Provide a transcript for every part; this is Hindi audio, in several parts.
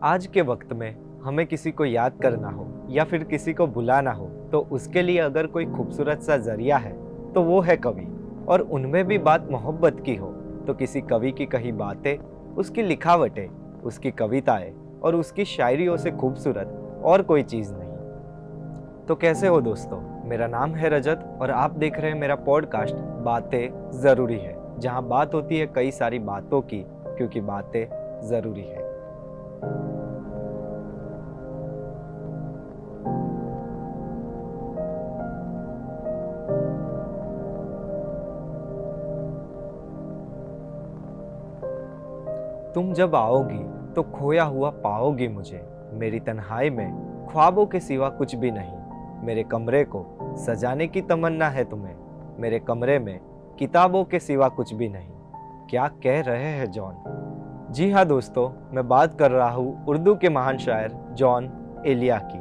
आज के वक्त में हमें किसी को याद करना हो या फिर किसी को बुलाना हो तो उसके लिए अगर कोई खूबसूरत सा जरिया है तो वो है कवि। और उनमें भी बात मोहब्बत की हो तो किसी कवि की कही बातें, उसकी लिखावटें, उसकी कविताएं और उसकी शायरियों से खूबसूरत और कोई चीज़ नहीं। तो कैसे हो दोस्तों, मेरा नाम है रजत और आप देख रहे हैं मेरा पॉडकास्ट बातें ज़रूरी है, जहां बात होती है कई सारी बातों की, क्योंकि बातें ज़रूरी है। तुम जब आओगी तो खोया हुआ पाओगी मुझे, मेरी तन्हाई में ख्वाबों के सिवा कुछ भी नहीं। मेरे कमरे को सजाने की तमन्ना है तुम्हें, मेरे कमरे में किताबों के सिवा कुछ भी नहीं। क्या कह रहे हैं जॉन? जी हाँ दोस्तों, मैं बात कर रहा हूँ उर्दू के महान शायर जॉन एलिया की।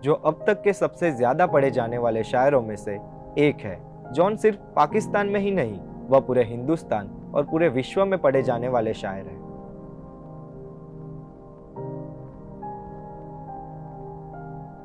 जो अब तक के सबसे ज्यादा पढ़े जाने वाले शायरों में से एक है। जॉन सिर्फ पाकिस्तान में ही नहीं, वह पूरे हिंदुस्तान और पूरे विश्व में पढ़े जाने वाले शायर हैं।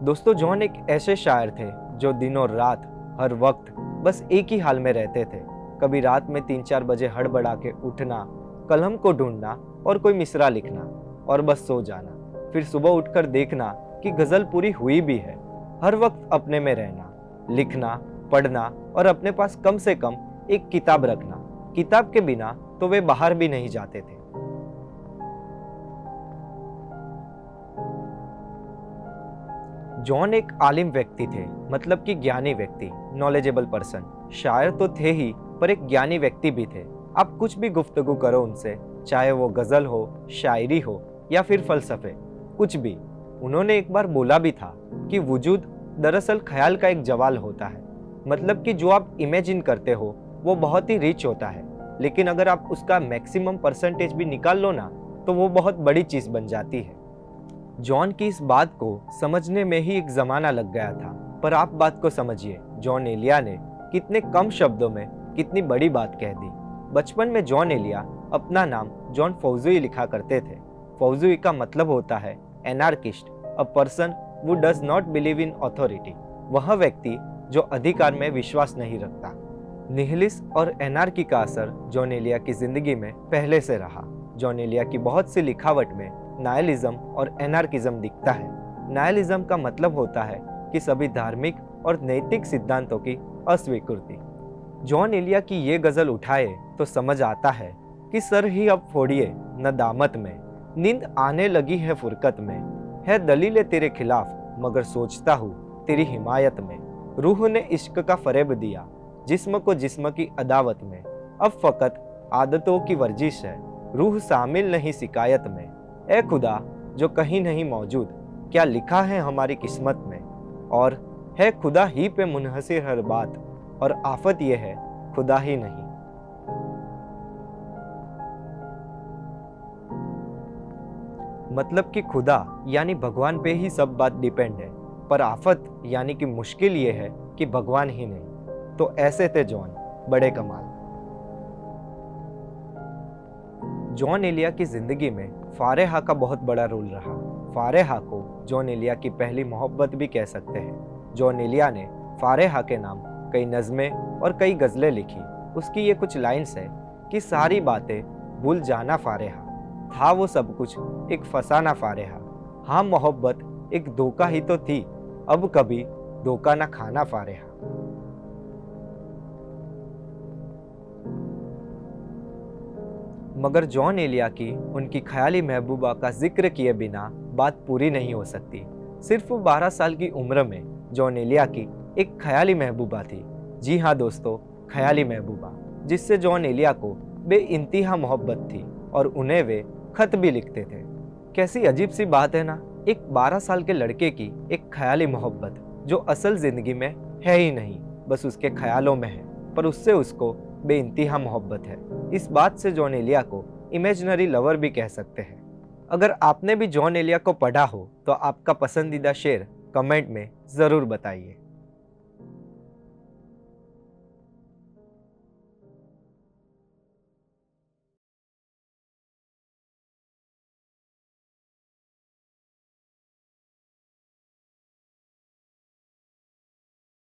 दोस्तों, जॉन एक ऐसे शायर थे जो दिनों रात हर वक्त बस एक ही हाल में रहते थे। कभी रात में 3-4 बजे हड़बड़ा के उठना, कलम को ढूंढना और कोई मिसरा लिखना और बस सो जाना। फिर सुबह उठकर देखना कि गजल पूरी हुई भी है। हर वक्त अपने में रहना, लिखना, पढ़ना और अपने पास कम से कम एक किताब रखना। किताब के बिना तो वे बाहर भी नहीं जाते थे। जॉन एक आलिम व्यक्ति थे, मतलब कि ज्ञानी व्यक्ति, नॉलेजेबल पर्सन। शायर तो थे ही, पर एक ज्ञानी व्यक्ति भी थे। आप कुछ भी गुफ्तगू करो उनसे, चाहे वो गजल हो, शायरी हो या फिर फलसफे, कुछ भी। उन्होंने एक बार बोला भी था कि वजूद दरअसल ख्याल का एक जवाल होता है। मतलब कि जो आप इमेजिन करते हो वो बहुत ही रिच होता है, लेकिन अगर आप उसका मैक्सिमम परसेंटेज भी निकाल लो ना तो वो बहुत बड़ी चीज बन जाती है। जॉन की इस बात को समझने में ही एक जमाना लग गया था, पर आप बात को समझिए, जॉन एलिया ने कितने कम शब्दों में कितनी बड़ी बात कह दी। बचपन में जॉन एलिया अपना नाम जॉन फौजुई लिखा करते थे। फौजुई का मतलब होता है anarchist, a person who does not believe in authority, वह व्यक्ति जो अधिकार में विश्वास नहीं रखता। निहिलिस और एनार्की का असर जॉन एलिया की जिंदगी में पहले से रहा। जॉन एलिया की बहुत सी लिखावट में नायलिज्म और एनार्किज्म दिखता है। नायलिज्म का मतलब होता है कि सभी धार्मिक और नैतिक सिद्धांतों की अस्वीकृति। जॉन एलिया की ये गजल उठाए तो समझ आता है कि सर ही अब फोड़िए न दामत में, नींद आने लगी है फुरकत में, है दलीलें तेरे खिलाफ मगर सोचता हूँ तेरी हिमायत में। रूह ने इश्क का फरेब दिया जिस्म को जिस्म की अदावत में, अब फकत आदतों की वर्जिश है, रूह शामिल नहीं शिकायत में। ए खुदा जो कहीं नहीं मौजूद, क्या लिखा है हमारी किस्मत में, और है खुदा ही पे मुनहसिर हर बात, और आफत यह है खुदा ही नहीं। मतलब कि खुदा यानी भगवान पे ही सब बात डिपेंड है, पर आफत यानी कि मुश्किल ये है कि भगवान ही नहीं। तो ऐसे थे जॉन, बड़े कमाल। जॉन एलिया की जिंदगी में फारेहा का बहुत बड़ा रोल रहा। फारेहा को जॉन एलिया की पहली मोहब्बत भी कह सकते हैं। जॉन एलिया ने फारेहा के नाम कई नज़में और कई गज़लें लिखी। उसकी ये कुछ लाइन्स है कि सारी बातें भूल जाना फारेहा, था वो सब कुछ एक फसाना फारेहा। हाँ, मोहब्बत एक धोखा ही तो थी, अब कभी धोखा ना खाना फारेहा। मगर जॉन एलिया की उनकी ख्याली महबूबा का जिक्र किए बिना बात पूरी नहीं हो सकती। सिर्फ 12 साल की उम्र में जॉन एलिया की एक ख्याली महबूबा थी। जी हाँ दोस्तों, ख्याली महबूबा, जिससे जॉन एलिया को बेइंतहा मोहब्बत थी और उन्हें वे खत भी लिखते थे। कैसी अजीब सी बात है ना, एक 12 साल के लड़के की एक ख्याली मोहब्बत जो असल जिंदगी में है ही नहीं, बस उसके ख्यालों में है, पर उससे उसको बेइंतहा मोहब्बत है। इस बात से जॉन एलिया को इमेजिनरी लवर भी कह सकते हैं। अगर आपने भी जॉन एलिया को पढ़ा हो तो आपका पसंदीदा शेर कमेंट में ज़रूर बताइए।